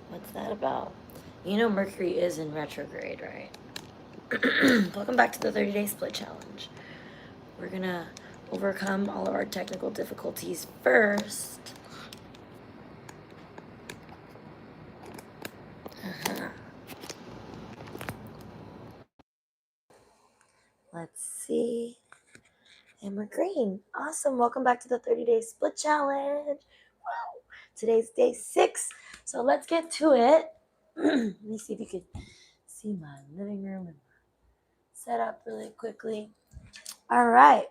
What's that about? You know Mercury is in retrograde, right? Welcome back to the 30-day split challenge. We're gonna overcome all of our technical difficulties first. Let's see. And we're green. Awesome. Welcome back to the 30-day split challenge. Wow. Today's day 6. So let's get to it. Let me see if you could see my living room and set up really quickly. All right.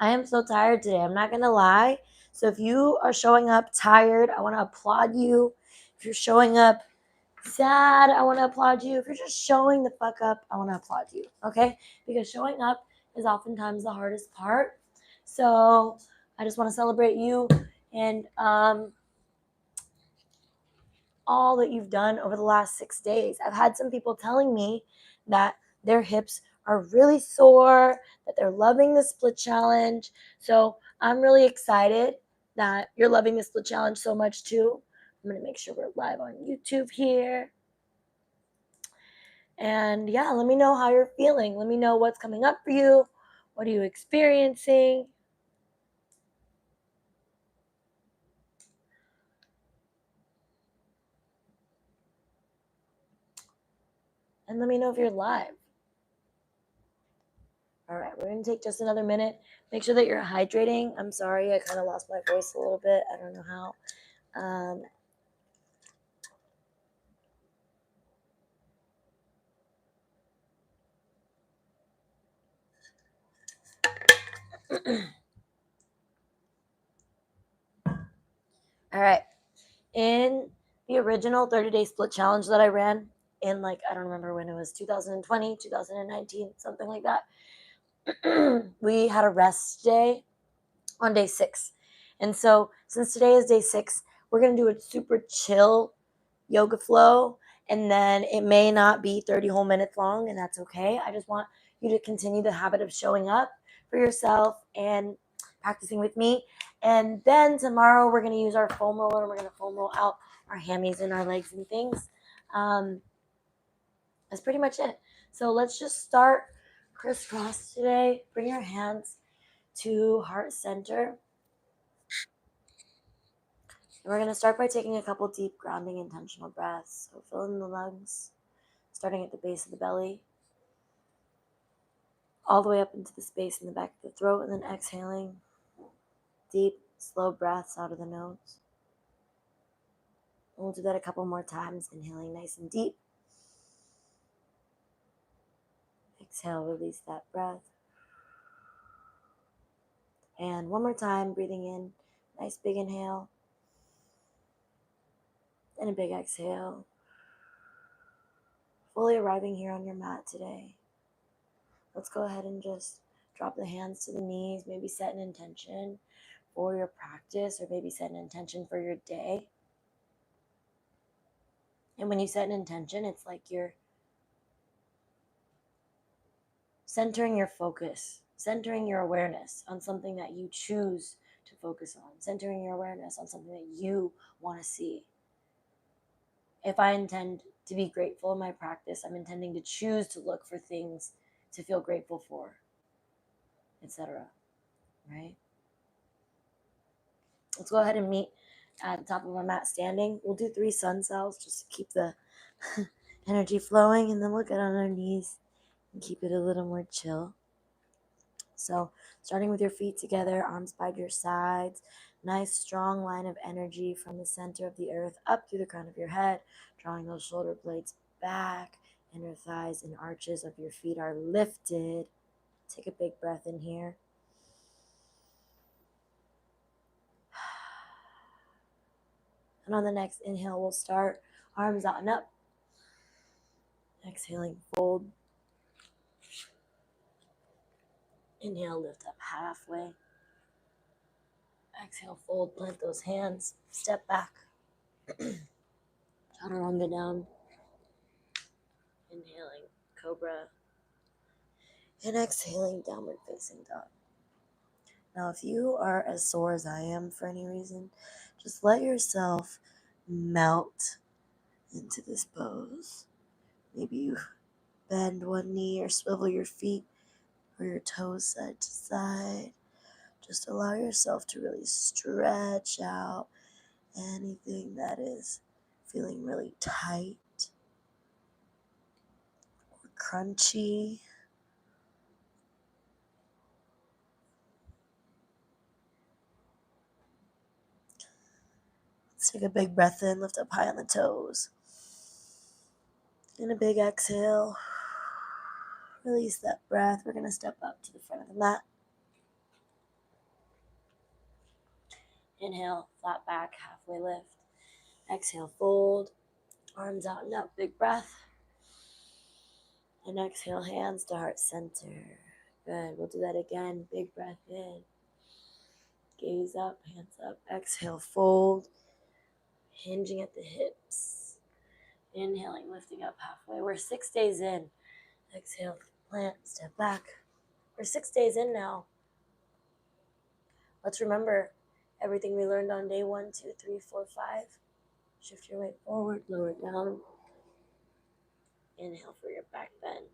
I am so tired today. I'm not going to lie. So if you are showing up tired, I want to applaud you. If you're showing up sad, I want to applaud you. If you're just showing the fuck up, I want to applaud you. Okay? Because showing up is oftentimes the hardest part. So I just want to celebrate you and all that you've done over the last 6 days. I've had some people telling me that their hips are really sore, that they're loving the split challenge. So I'm really excited that you're loving the split challenge so much too. I'm going to make sure we're live on YouTube here. And yeah, let me know how you're feeling. Let me know what's coming up for you. What are you experiencing? And let me know if you're live. All right, we're going to take just another minute. Make sure that you're hydrating. I'm sorry, I kind of lost my voice a little bit. I don't know how. All right. In the original 30-day split challenge that I ran in, I don't remember when it was, 2020, 2019, something like that, we had a rest day on day 6. And so since today is day 6, we're going to do a super chill yoga flow. And then it may not be 30 whole minutes long, and that's okay. I just want you to continue the habit of showing up for yourself and practicing with me. And then tomorrow we're going to use our foam roller, and we're going to foam roll out our hammies and our legs and things. That's pretty much it. So let's just start crisscross today. Bring your hands to heart center. And we're going to start by taking a couple deep grounding intentional breaths. So fill in the lungs, starting at the base of the belly, all the way up into the space in the back of the throat, and then exhaling deep, slow breaths out of the nose. And we'll do that a couple more times, inhaling nice and deep. Exhale, release that breath. And one more time, breathing in, nice big inhale, and a big exhale. Fully arriving here on your mat today. Let's go ahead and just drop the hands to the knees, maybe set an intention for your practice, or maybe set an intention for your day. And when you set an intention, it's like you're centering your focus, centering your awareness on something that you choose to focus on, centering your awareness on something that you want to see. If I intend to be grateful in my practice, I'm intending to choose to look for things to feel grateful for, etc. Right? Let's go ahead and meet at the top of our mat standing. We'll do 3 sun cells just to keep the energy flowing, and then we'll get on our knees and keep it a little more chill. So starting with your feet together, arms by your sides, nice strong line of energy from the center of the earth up through the crown of your head, drawing those shoulder blades back, inner thighs and arches of your feet are lifted. Take a big breath in here. And on the next inhale, we'll start arms out and up. Exhaling, fold. Inhale, lift up halfway. Exhale, fold, plant those hands, step back. Chaturanga down. Inhaling, cobra. And exhaling, downward facing dog. Now, if you are as sore as I am for any reason, just let yourself melt into this pose. Maybe you bend one knee or swivel your feet or your toes side to side. Just allow yourself to really stretch out anything that is feeling really tight or crunchy. Let's take a big breath in, lift up high on the toes. And a big exhale. Release that breath. We're going to step up to the front of the mat. Inhale, flat back, halfway lift. Exhale, fold. Arms out and up, big breath. And exhale, hands to heart center. Good, we'll do that again. Big breath in. Gaze up, hands up. Exhale, fold. Hinging at the hips. Inhaling, lifting up halfway. We're 6 days in. Exhale, plant, step back. We're 6 days in now. Let's remember everything we learned on day 1, 2, 3, 4, 5. Shift your weight forward, lower it down. Inhale for your back bend.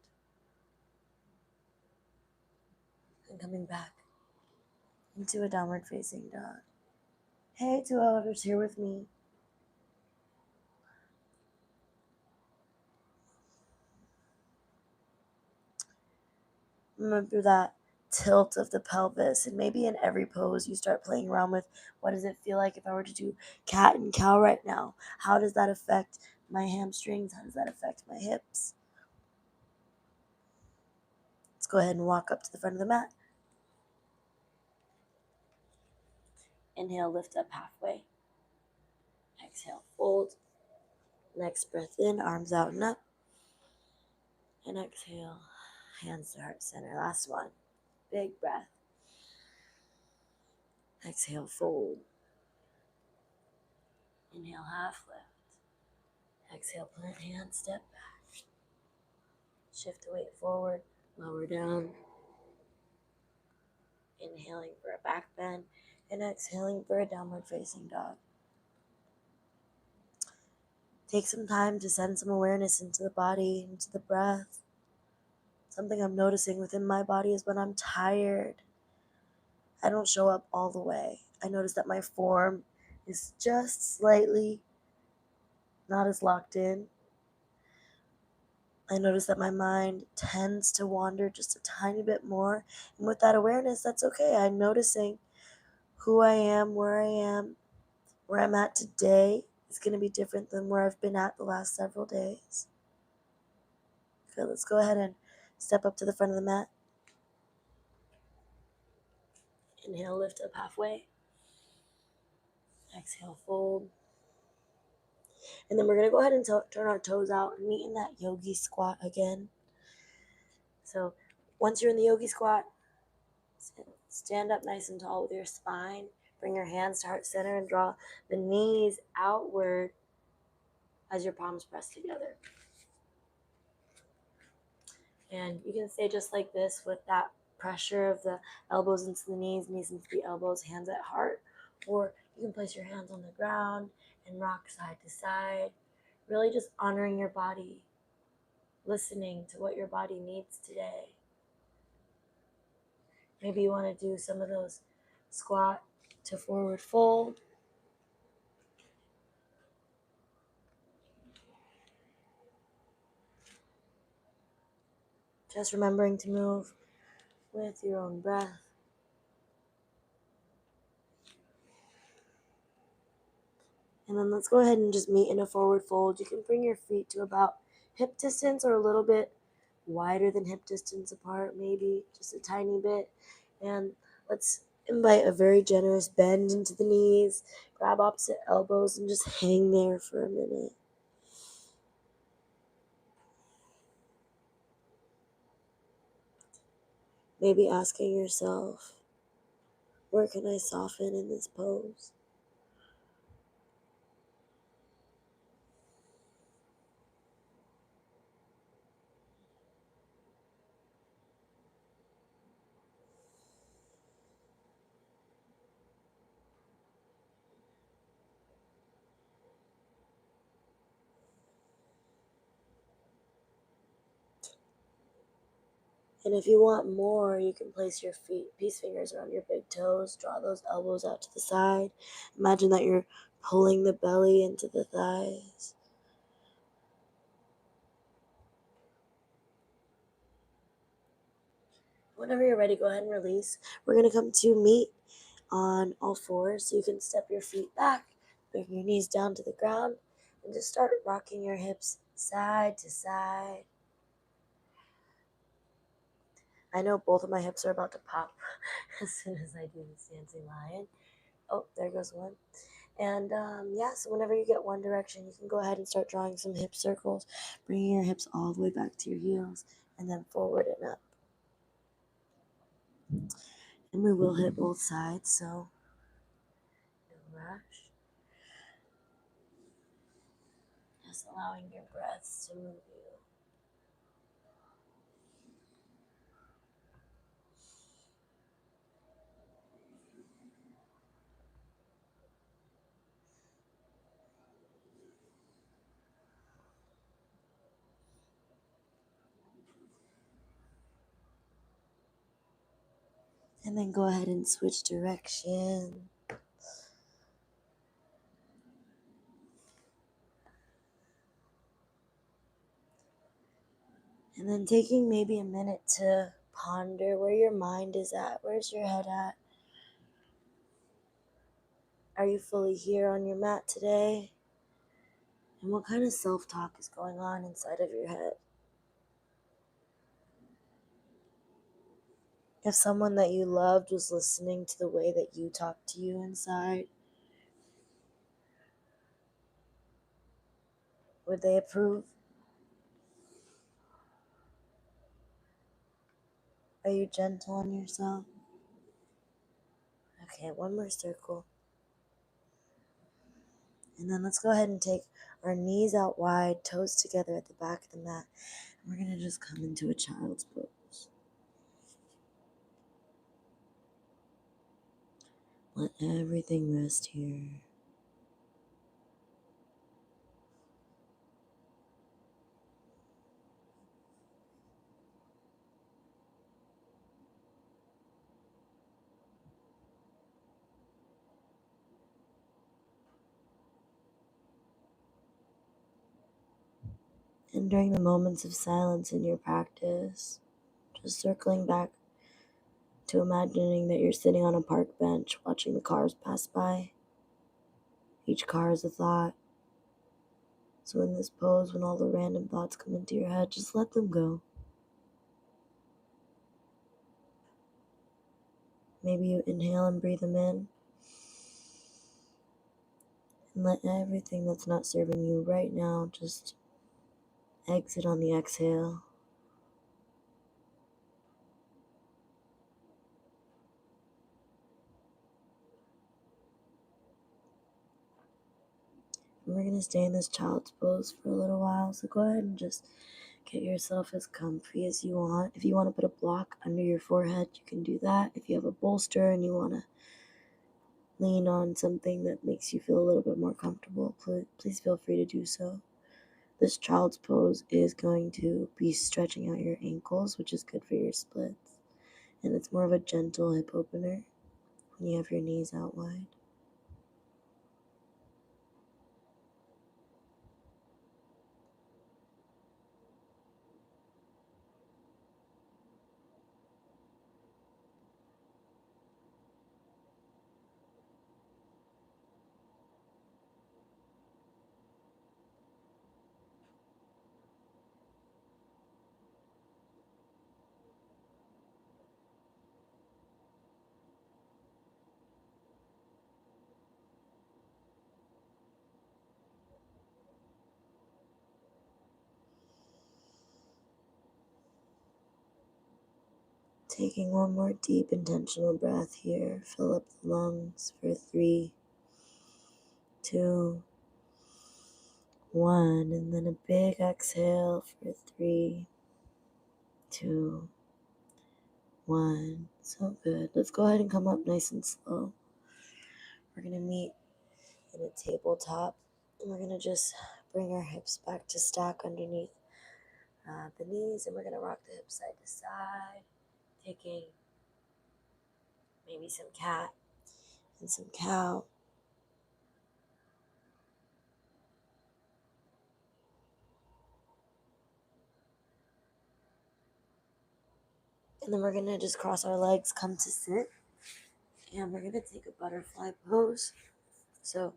And coming back into a downward facing dog. Hey to whoever's here with me. Remember that tilt of the pelvis, and maybe in every pose you start playing around with, what does it feel like if I were to do cat and cow right now? How does that affect my hamstrings? How does that affect my hips? Let's go ahead and walk up to the front of the mat. Inhale, lift up halfway. Exhale, fold. Next breath in, arms out and up. And exhale, hands to heart center. Last one. Big breath. Exhale, fold. Inhale, half lift. Exhale, plant hands, step back. Shift the weight forward, lower down. Inhaling for a back bend and exhaling for a downward facing dog. Take some time to send some awareness into the body, into the breath. Something I'm noticing within my body is when I'm tired, I don't show up all the way. I notice that my form is just slightly not as locked in. I notice that my mind tends to wander just a tiny bit more. And with that awareness, that's okay. I'm noticing who I am, where I'm at today is going to be different than where I've been at the last several days. Okay, let's go ahead and step up to the front of the mat. Inhale, lift up halfway. Exhale, fold. And then we're going to go ahead and turn our toes out and meet in that yogi squat again. So once you're in the yogi squat, stand up nice and tall with your spine. Bring your hands to heart center and draw the knees outward as your palms press together. And you can stay just like this with that pressure of the elbows into the knees into the elbows, hands at heart. Or you can place your hands on the ground and rock side to side. Really just honoring your body, listening to what your body needs today. Maybe you want to do some of those squat to forward fold. Just remembering to move with your own breath. And then let's go ahead and just meet in a forward fold. You can bring your feet to about hip distance or a little bit wider than hip distance apart, maybe just a tiny bit. And let's invite a very generous bend into the knees. Grab opposite elbows and just hang there for a minute. Maybe asking yourself, where can I soften in this pose? And if you want more, you can place your peace fingers around your big toes, draw those elbows out to the side. Imagine that you're pulling the belly into the thighs. Whenever you're ready, go ahead and release. We're going to come to meet on all fours, so you can step your feet back, bring your knees down to the ground, and just start rocking your hips side to side. I know both of my hips are about to pop as soon as I do this dancing lion. Oh, there goes one. And so whenever you get one direction, you can go ahead and start drawing some hip circles, bringing your hips all the way back to your heels, and then forward and up. And we will hit both sides, so no rush. Just allowing your breaths to move you. And then go ahead and switch direction. And then taking maybe a minute to ponder where your mind is at. Where's your head at? Are you fully here on your mat today? And what kind of self-talk is going on inside of your head? If someone that you loved was listening to the way that you talk to you inside, would they approve? Are you gentle on yourself? Okay, one more circle. And then let's go ahead and take our knees out wide, toes together at the back of the mat. And we're going to just come into a child's pose. Let everything rest here. And during the moments of silence in your practice, just circling back to imagining that you're sitting on a park bench watching the cars pass by. Each car is a thought. So in this pose, when all the random thoughts come into your head, just let them go. Maybe you inhale and breathe them in. And let everything that's not serving you right now just exit on the exhale. And we're going to stay in this child's pose for a little while. So go ahead and just get yourself as comfy as you want. If you want to put a block under your forehead, you can do that. If you have a bolster and you want to lean on something that makes you feel a little bit more comfortable, please feel free to do so. This child's pose is going to be stretching out your ankles, which is good for your splits. And it's more of a gentle hip opener when you have your knees out wide. Taking one more deep intentional breath here. Fill up the lungs for 3, 2, 1. And then a big exhale for 3, 2, 1. So good. Let's go ahead and come up nice and slow. We're going to meet in a tabletop. And we're going to just bring our hips back to stack underneath the knees, and we're going to rock the hips side to side, taking maybe some cat and some cow. And then we're going to just cross our legs, come to sit, and we're going to take a butterfly pose. So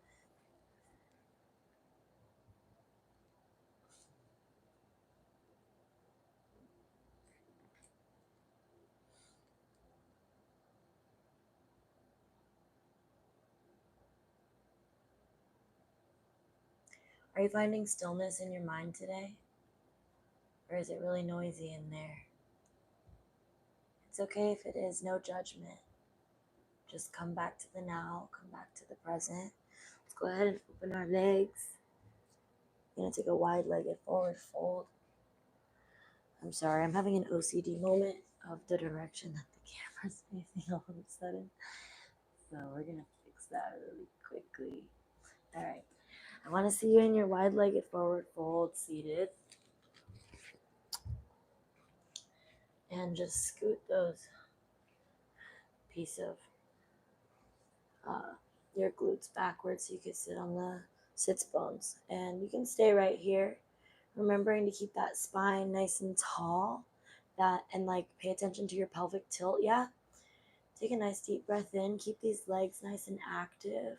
are you finding stillness in your mind today? Or is it really noisy in there? It's okay if it is, no judgment. Just come back to the now, come back to the present. Let's go ahead and open our legs. I'm going to take a wide-legged forward fold. I'm sorry, I'm having an OCD moment of the direction that the camera's facing all of a sudden. So we're going to fix that really quickly. All right. I want to see you in your wide-legged forward fold, seated. And just scoot those piece of your glutes backwards so you can sit on the sits bones. And you can stay right here, remembering to keep that spine nice and tall. And like pay attention to your pelvic tilt. Yeah. Take a nice deep breath in. Keep these legs nice and active.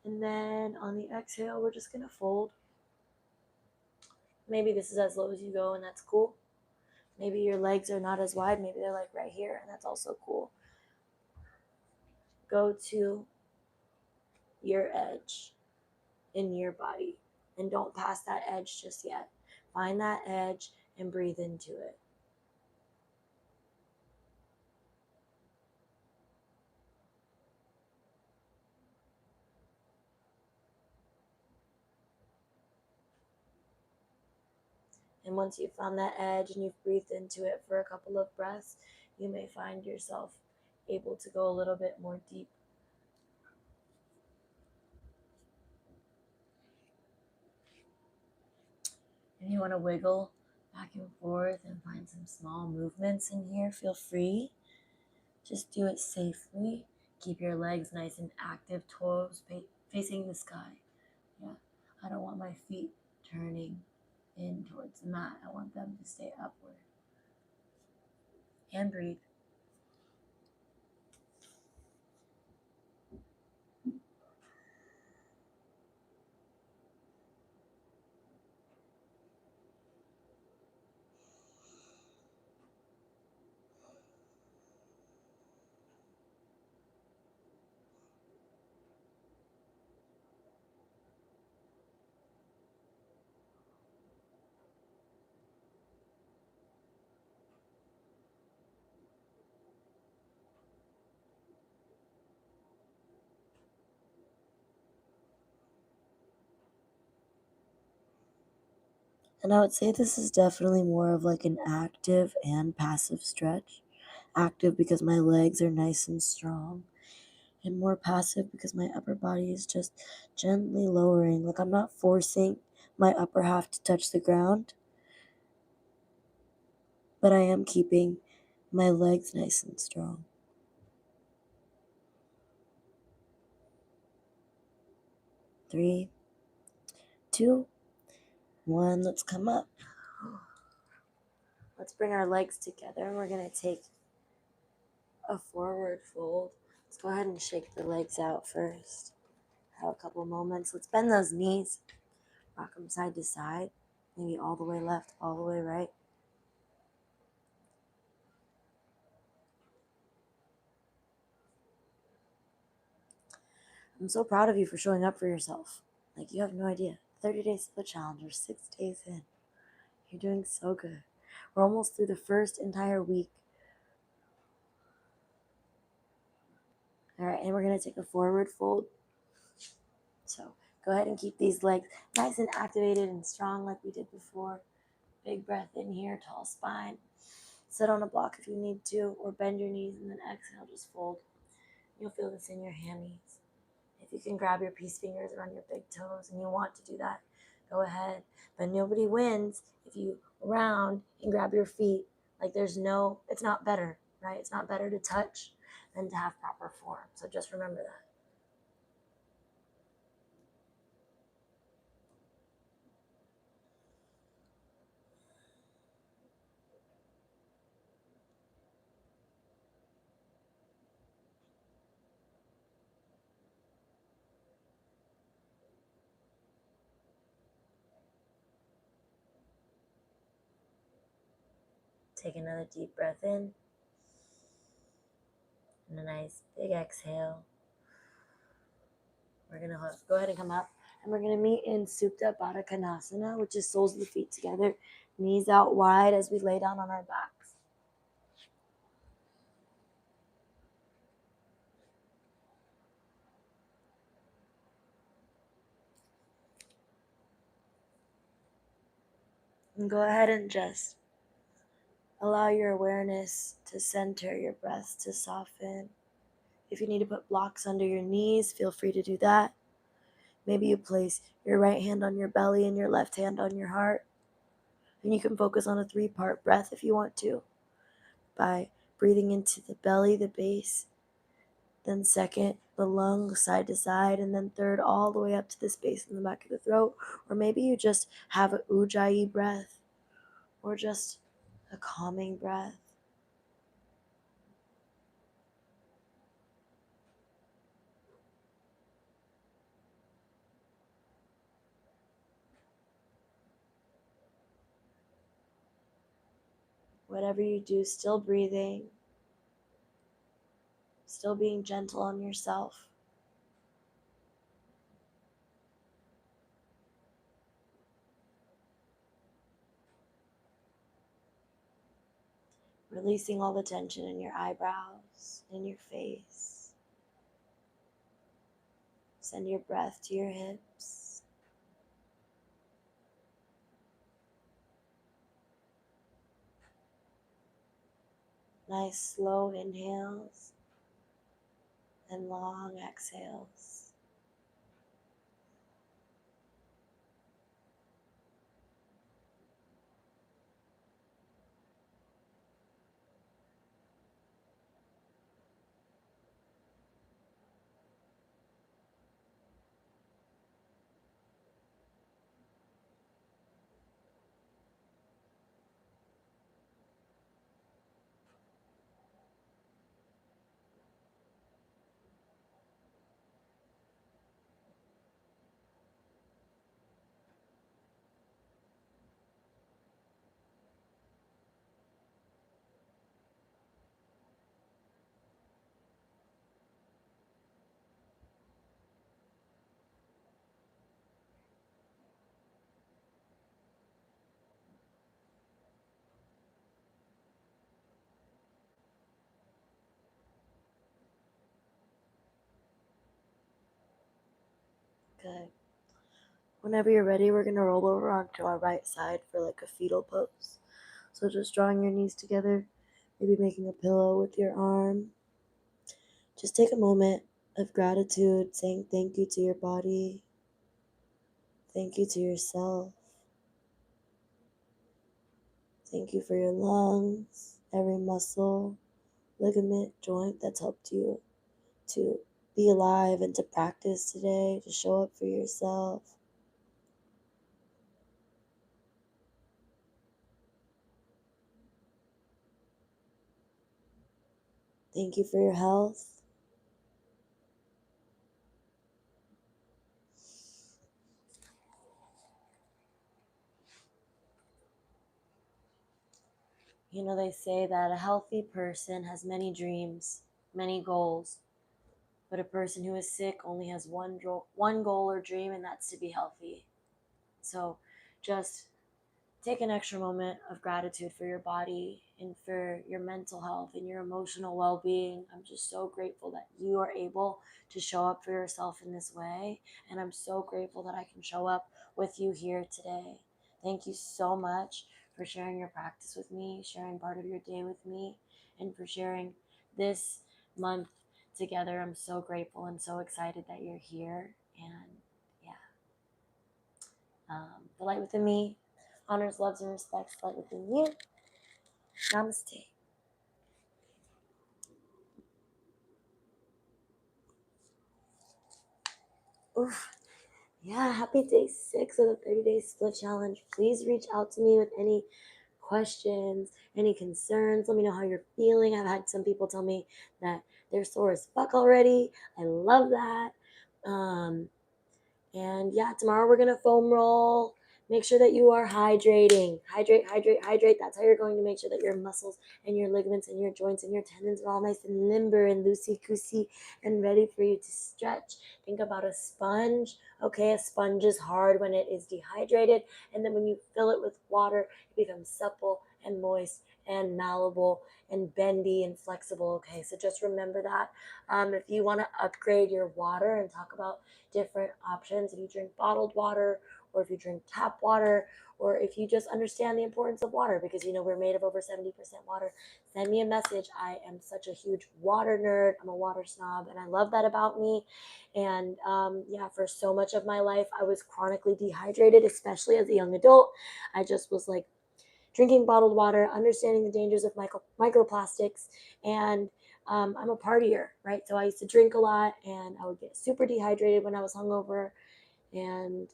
And then on the exhale, we're just gonna fold. Maybe this is as low as you go, and that's cool. Maybe your legs are not as wide. Maybe they're like right here, and that's also cool. Go to your edge in your body, and don't pass that edge just yet. Find that edge and breathe into it. And once you've found that edge and you've breathed into it for a couple of breaths, you may find yourself able to go a little bit more deep. If you want to wiggle back and forth and find some small movements in here, feel free. Just do it safely. Keep your legs nice and active, toes facing the sky. Yeah, I don't want my feet turning in towards the mat. I want them to stay upward. And breathe. And I would say this is definitely more of like an active and passive stretch. Active because my legs are nice and strong, and more passive because my upper body is just gently lowering. Like I'm not forcing my upper half to touch the ground, but I am keeping my legs nice and strong. 3, 2, 1. Let's come up. Let's bring our legs together, and we're going to take a forward fold. Let's go ahead and shake the legs out first. Have a couple moments. Let's bend those knees. Rock them side to side. Maybe all the way left, all the way right. I'm so proud of you for showing up for yourself. Like, you have no idea. 30-day split challenge. We're 6 days in. You're doing so good. We're almost through the first entire week. All right, and we're going to take a forward fold. So go ahead and keep these legs nice and activated and strong like we did before. Big breath in here, tall spine. Sit on a block if you need to, or bend your knees and then exhale, just fold. You'll feel this in your hammies. If you can grab your peace fingers around your big toes and you want to do that, go ahead. But nobody wins if you round and grab your feet. Like it's not better, right? It's not better to touch than to have proper form. So just remember that. Take another deep breath in and a nice big exhale. We're going to go ahead and come up, and we're going to meet in Supta Baddha Konasana, which is soles of the feet together, knees out wide as we lay down on our backs. And go ahead and just allow your awareness to center, your breath to soften. If you need to put blocks under your knees, feel free to do that. Maybe you place your right hand on your belly and your left hand on your heart. And you can focus on a 3-part breath if you want to, by breathing into the belly, the base, then second, the lungs side to side, and then third, all the way up to the space in the back of the throat. Or maybe you just have an ujjayi breath, or just a calming breath. Whatever you do, still breathing, still being gentle on yourself. Releasing all the tension in your eyebrows, in your face. Send your breath to your hips. Nice slow inhales and long exhales. Good. Whenever you're ready, we're going to roll over onto our right side for like a fetal pose. So just drawing your knees together, maybe making a pillow with your arm. Just take a moment of gratitude, saying thank you to your body, thank you to yourself, thank you for your lungs, every muscle, ligament, joint that's helped you to be alive and to practice today, to show up for yourself. Thank you for your health. You know, they say that a healthy person has many dreams, many goals, but a person who is sick only has one goal or dream, and that's to be healthy. So just take an extra moment of gratitude for your body and for your mental health and your emotional well-being. I'm just so grateful that you are able to show up for yourself in this way, and I'm so grateful that I can show up with you here today. Thank you so much for sharing your practice with me, sharing part of your day with me, and for sharing this month together. I'm so grateful and so excited that you're here. And yeah, The light within me honors, loves, and respects the light within you. Namaste. Oof. Yeah, happy day 6 of the 30-day split challenge. Please reach out to me with any questions, any concerns. Let me know how you're feeling. I've had some people tell me that they're sore as fuck already. I love that. And yeah, tomorrow we're gonna foam roll. Make sure that you are hydrating. Hydrate, hydrate, hydrate. That's how you're going to make sure that your muscles and your ligaments and your joints and your tendons are all nice and limber and loosey-goosey and ready for you to stretch. Think about a sponge. Okay, a sponge is hard when it is dehydrated, and then when you fill it with water, it becomes supple and moist and malleable and bendy and flexible. Okay, so just remember that. If you want to upgrade your water and talk about different options, if you drink bottled water or if you drink tap water, or if you just understand the importance of water, because we're made of over 70% water, send me a message. I am such a huge water nerd. I'm a water snob, and I love that about me. And yeah, for so much of my life, I was chronically dehydrated, especially as a young adult. I just was like drinking bottled water, understanding the dangers of microplastics, and I'm a partier, right? So I used to drink a lot, and I would get super dehydrated when I was hungover. And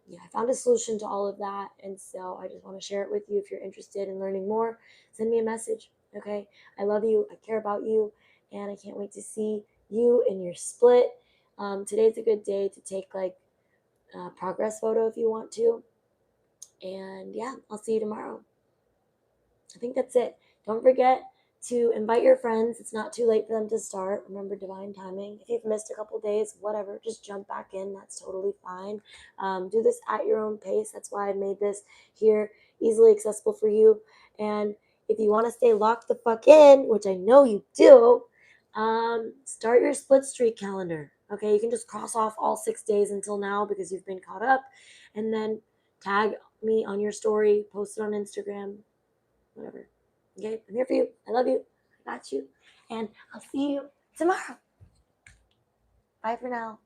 yeah, I found a solution to all of that. And so I just want to share it with you. If you're interested in learning more, send me a message. Okay. I love you. I care about you. And I can't wait to see you in your split. Today's a good day to take like a progress photo if you want to. And yeah, I'll see you tomorrow. I think that's it. Don't forget to invite your friends. It's not too late for them to start. Remember divine timing. If you've missed a couple days, whatever, just jump back in. That's totally fine. Do this at your own pace. That's why I made this here easily accessible for you. And if you want to stay locked the fuck in, which I know you do, start your split streak calendar. Okay, you can just cross off all 6 days until now because you've been caught up, and then tag me on your story, post it on Instagram, whatever. Okay, I'm here for you. I love you. I got you. And I'll see you tomorrow. Bye for now.